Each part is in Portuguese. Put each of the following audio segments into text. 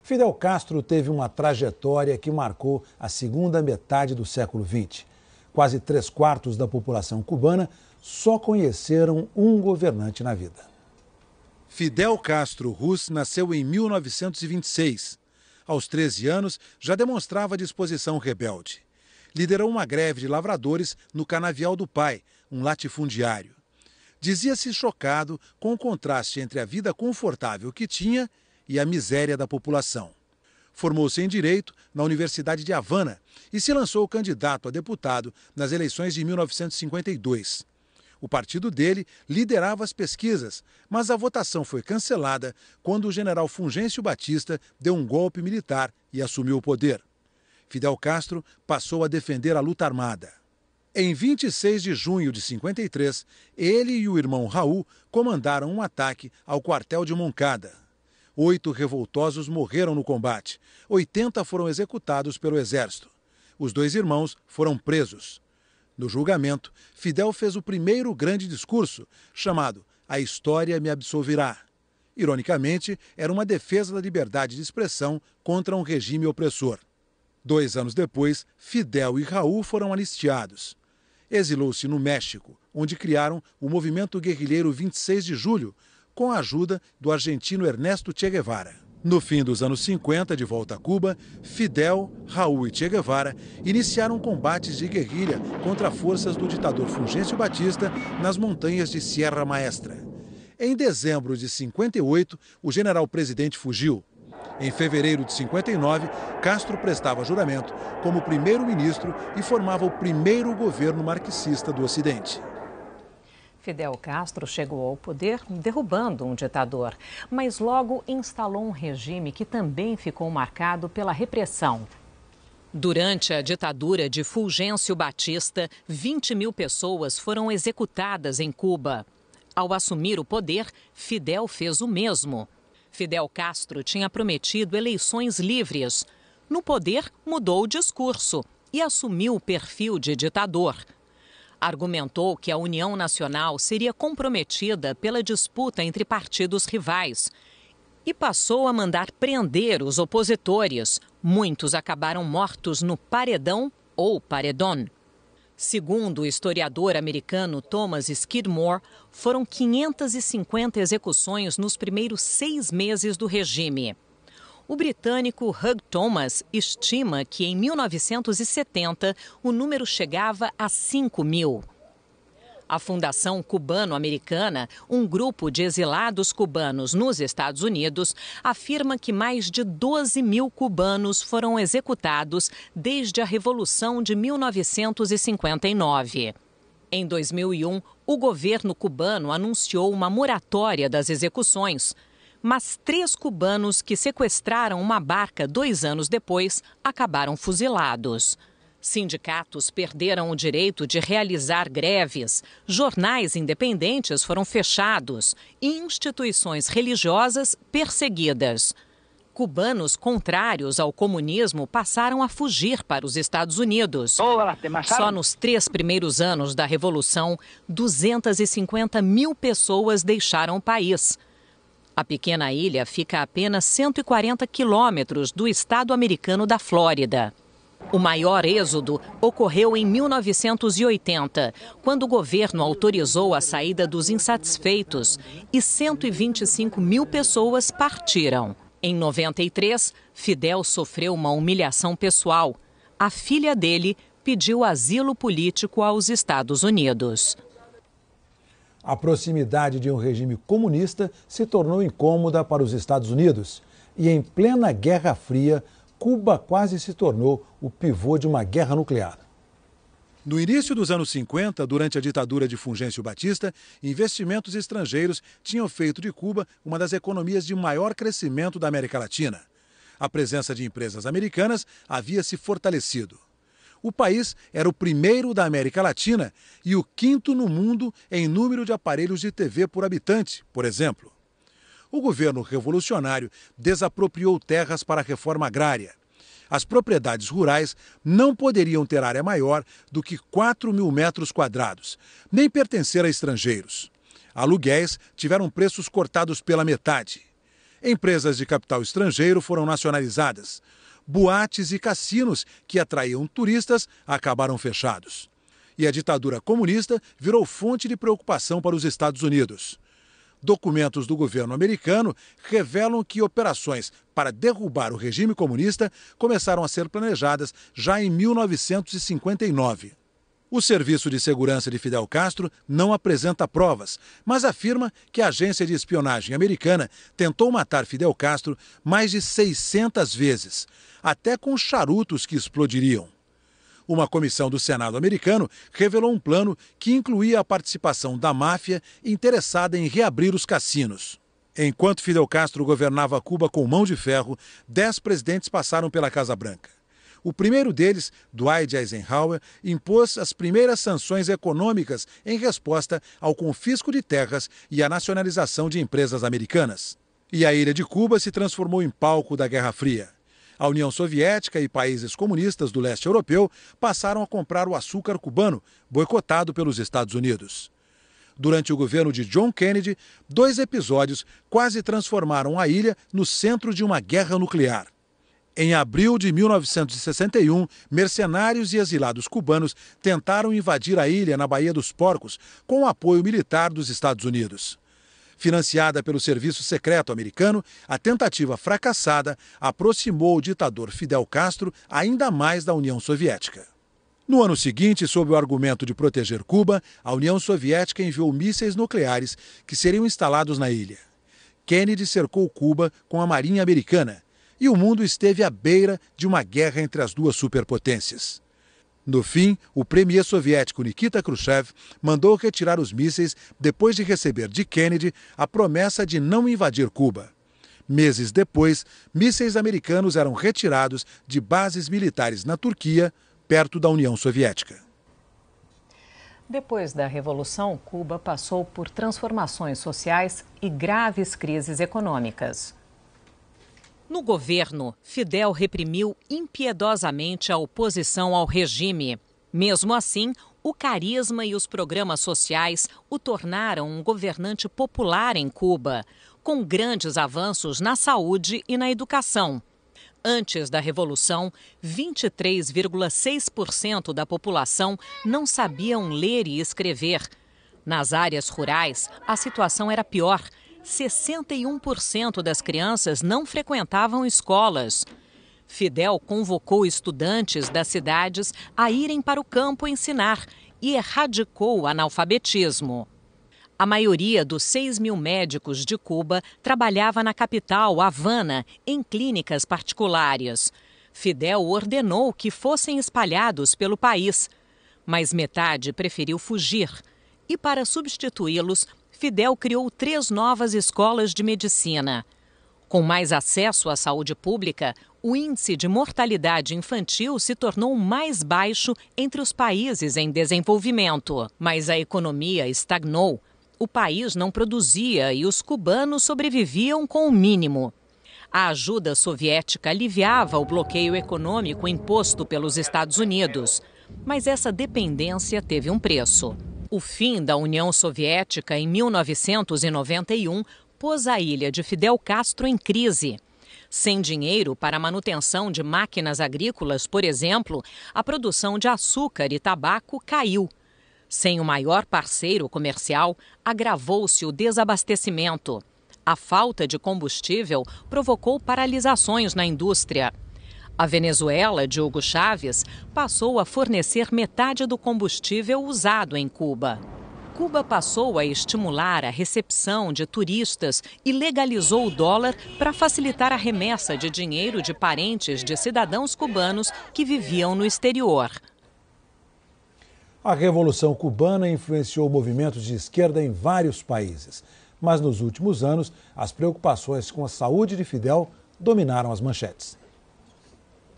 Fidel Castro teve uma trajetória que marcou a segunda metade do século XX. Quase 3/4 da população cubana só conheceram um governante na vida. Fidel Castro Ruz nasceu em 1926. Aos 13 anos, já demonstrava disposição rebelde. Liderou uma greve de lavradores no canavial do pai, um latifundiário. Dizia-se chocado com o contraste entre a vida confortável que tinha e a miséria da população. Formou-se em Direito na Universidade de Havana e se lançou candidato a deputado nas eleições de 1952. O partido dele liderava as pesquisas, mas a votação foi cancelada quando o general Fulgêncio Batista deu um golpe militar e assumiu o poder. Fidel Castro passou a defender a luta armada. Em 26 de junho de 53, ele e o irmão Raul comandaram um ataque ao quartel de Moncada. 8 revoltosos morreram no combate. 80 foram executados pelo exército. Os 2 irmãos foram presos. No julgamento, Fidel fez o primeiro grande discurso, chamado A História Me Absolverá. Ironicamente, era uma defesa da liberdade de expressão contra um regime opressor. 2 anos depois, Fidel e Raul foram anistiados. Exilou-se no México, onde criaram o movimento guerrilheiro 26 de julho, com a ajuda do argentino Ernesto Che Guevara. No fim dos anos 50, de volta a Cuba, Fidel, Raul e Che Guevara iniciaram combates de guerrilha contra forças do ditador Fulgêncio Batista nas montanhas de Sierra Maestra. Em dezembro de 58, o general-presidente fugiu. Em fevereiro de 59, Castro prestava juramento como primeiro-ministro e formava o primeiro governo marxista do Ocidente. Fidel Castro chegou ao poder derrubando um ditador, mas logo instalou um regime que também ficou marcado pela repressão. Durante a ditadura de Fulgêncio Batista, 20 mil pessoas foram executadas em Cuba. Ao assumir o poder, Fidel fez o mesmo. Fidel Castro tinha prometido eleições livres. No poder, mudou o discurso e assumiu o perfil de ditador. Argumentou que a União Nacional seria comprometida pela disputa entre partidos rivais e passou a mandar prender os opositores. Muitos acabaram mortos no paredão ou paredón. Segundo o historiador americano Thomas Skidmore, foram 550 execuções nos primeiros 6 meses do regime. O britânico Hugh Thomas estima que em 1970 o número chegava a 5 mil. A Fundação Cubano-Americana, um grupo de exilados cubanos nos Estados Unidos, afirma que mais de 12 mil cubanos foram executados desde a Revolução de 1959. Em 2001, o governo cubano anunciou uma moratória das execuções, mas 3 cubanos que sequestraram uma barca 2 anos depois acabaram fuzilados. Sindicatos perderam o direito de realizar greves, jornais independentes foram fechados e instituições religiosas perseguidas. Cubanos contrários ao comunismo passaram a fugir para os Estados Unidos. Só nos 3 primeiros anos da Revolução, 250 mil pessoas deixaram o país. A pequena ilha fica a apenas 140 quilômetros do estado americano da Flórida. O maior êxodo ocorreu em 1980, quando o governo autorizou a saída dos insatisfeitos e 125 mil pessoas partiram. Em 93, Fidel sofreu uma humilhação pessoal. A filha dele pediu asilo político aos Estados Unidos. A proximidade de um regime comunista se tornou incômoda para os Estados Unidos. E em plena Guerra Fria, Cuba quase se tornou o pivô de uma guerra nuclear. No início dos anos 50, durante a ditadura de Fulgêncio Batista, investimentos estrangeiros tinham feito de Cuba uma das economias de maior crescimento da América Latina. A presença de empresas americanas havia se fortalecido. O país era o primeiro da América Latina e o 5º no mundo em número de aparelhos de TV por habitante, por exemplo. O governo revolucionário desapropriou terras para a reforma agrária. As propriedades rurais não poderiam ter área maior do que 4 mil metros quadrados, nem pertencer a estrangeiros. Aluguéis tiveram preços cortados pela metade. Empresas de capital estrangeiro foram nacionalizadas. Boates e cassinos que atraíam turistas acabaram fechados. E a ditadura comunista virou fonte de preocupação para os Estados Unidos. Documentos do governo americano revelam que operações para derrubar o regime comunista começaram a ser planejadas já em 1959. O Serviço de Segurança de Fidel Castro não apresenta provas, mas afirma que a agência de espionagem americana tentou matar Fidel Castro mais de 600 vezes, até com charutos que explodiriam. Uma comissão do Senado americano revelou um plano que incluía a participação da máfia interessada em reabrir os cassinos. Enquanto Fidel Castro governava Cuba com mão de ferro, 10 presidentes passaram pela Casa Branca. O primeiro deles, Dwight Eisenhower, impôs as primeiras sanções econômicas em resposta ao confisco de terras e à nacionalização de empresas americanas. E a ilha de Cuba se transformou em palco da Guerra Fria. A União Soviética e países comunistas do leste europeu passaram a comprar o açúcar cubano, boicotado pelos Estados Unidos. Durante o governo de John Kennedy, 2 episódios quase transformaram a ilha no centro de uma guerra nuclear. Em abril de 1961, mercenários e exilados cubanos tentaram invadir a ilha na Baía dos Porcos com o apoio militar dos Estados Unidos. Financiada pelo Serviço Secreto americano, a tentativa fracassada aproximou o ditador Fidel Castro ainda mais da União Soviética. No ano seguinte, sob o argumento de proteger Cuba, a União Soviética enviou mísseis nucleares que seriam instalados na ilha. Kennedy cercou Cuba com a Marinha Americana e o mundo esteve à beira de uma guerra entre as duas superpotências. No fim, o premier soviético Nikita Khrushchev mandou retirar os mísseis depois de receber de Kennedy a promessa de não invadir Cuba. Meses depois, mísseis americanos eram retirados de bases militares na Turquia, perto da União Soviética. Depois da Revolução, Cuba passou por transformações sociais e graves crises econômicas. No governo, Fidel reprimiu impiedosamente a oposição ao regime. Mesmo assim, o carisma e os programas sociais o tornaram um governante popular em Cuba, com grandes avanços na saúde e na educação. Antes da Revolução, 23,6% da população não sabiam ler e escrever. Nas áreas rurais, a situação era pior. 61% das crianças não frequentavam escolas. Fidel convocou estudantes das cidades a irem para o campo ensinar e erradicou o analfabetismo. A maioria dos 6 mil médicos de Cuba trabalhava na capital, Havana, em clínicas particulares. Fidel ordenou que fossem espalhados pelo país, mas metade preferiu fugir. E para substituí-los, Fidel criou 3 novas escolas de medicina. Com mais acesso à saúde pública, o índice de mortalidade infantil se tornou mais baixo entre os países em desenvolvimento. Mas a economia estagnou. O país não produzia e os cubanos sobreviviam com o mínimo. A ajuda soviética aliviava o bloqueio econômico imposto pelos Estados Unidos. Mas essa dependência teve um preço. O fim da União Soviética em 1991 pôs a ilha de Fidel Castro em crise. Sem dinheiro para a manutenção de máquinas agrícolas, por exemplo, a produção de açúcar e tabaco caiu. Sem o maior parceiro comercial, agravou-se o desabastecimento. A falta de combustível provocou paralisações na indústria. A Venezuela de Hugo Chávez passou a fornecer metade do combustível usado em Cuba. Cuba passou a estimular a recepção de turistas e legalizou o dólar para facilitar a remessa de dinheiro de parentes de cidadãos cubanos que viviam no exterior. A Revolução Cubana influenciou movimentos de esquerda em vários países, mas nos últimos anos as preocupações com a saúde de Fidel dominaram as manchetes.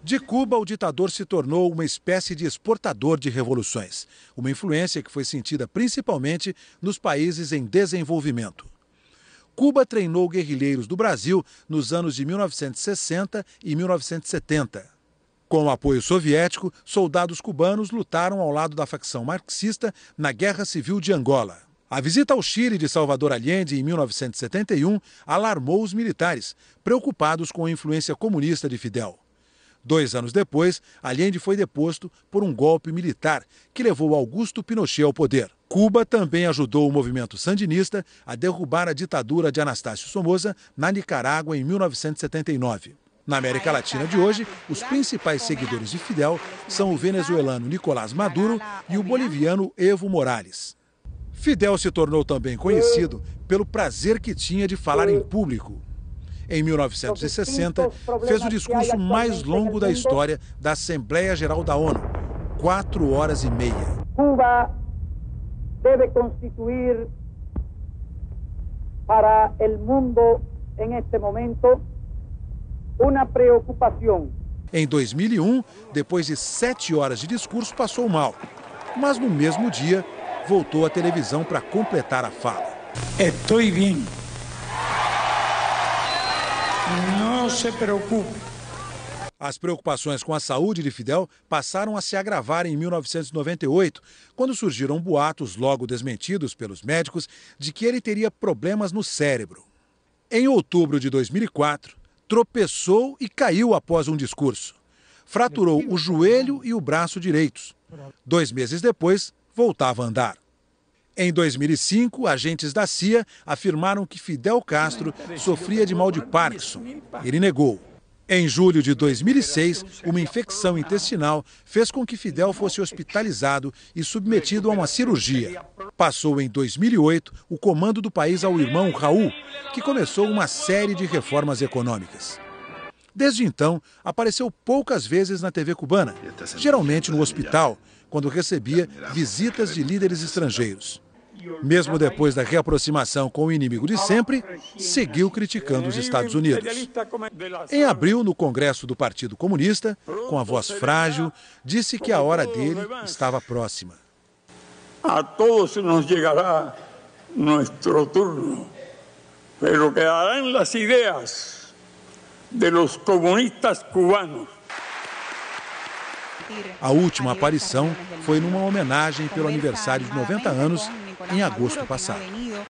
De Cuba, o ditador se tornou uma espécie de exportador de revoluções, uma influência que foi sentida principalmente nos países em desenvolvimento. Cuba treinou guerrilheiros do Brasil nos anos de 1960 e 1970. Com o apoio soviético, soldados cubanos lutaram ao lado da facção marxista na Guerra Civil de Angola. A visita ao Chile de Salvador Allende em 1971 alarmou os militares, preocupados com a influência comunista de Fidel. 2 anos depois, Allende foi deposto por um golpe militar que levou Augusto Pinochet ao poder. Cuba também ajudou o movimento sandinista a derrubar a ditadura de Anastácio Somoza na Nicarágua em 1979. Na América Latina de hoje, os principais seguidores de Fidel são o venezuelano Nicolás Maduro e o boliviano Evo Morales. Fidel se tornou também conhecido pelo prazer que tinha de falar em público. Em 1960, fez o discurso mais longo da história da Assembleia Geral da ONU, 4 horas e meia. Cuba deve constituir para o mundo em este momento uma preocupação. Em 2001, depois de 7 horas de discurso, passou mal. Mas no mesmo dia, voltou à televisão para completar a fala. Estou bem. Não se preocupe. As preocupações com a saúde de Fidel passaram a se agravar em 1998, quando surgiram boatos, logo desmentidos pelos médicos, de que ele teria problemas no cérebro. Em outubro de 2004, tropeçou e caiu após um discurso. Fraturou o joelho e o braço direitos. 2 meses depois, voltava a andar. Em 2005, agentes da CIA afirmaram que Fidel Castro sofria de mal de Parkinson. Ele negou. Em julho de 2006, uma infecção intestinal fez com que Fidel fosse hospitalizado e submetido a uma cirurgia. Passou em 2008 o comando do país ao irmão Raul, que começou uma série de reformas econômicas. Desde então, apareceu poucas vezes na TV cubana, geralmente no hospital, quando recebia visitas de líderes estrangeiros. Mesmo depois da reaproximação com o inimigo de sempre, seguiu criticando os Estados Unidos. Em abril, no Congresso do Partido Comunista, com a voz frágil, disse que a hora dele estava próxima. A todos nos chegará nosso turno, pero quedarán las ideas de los comunistas cubanos. A última aparição foi numa homenagem pelo aniversário de 90 anos, em agosto passado.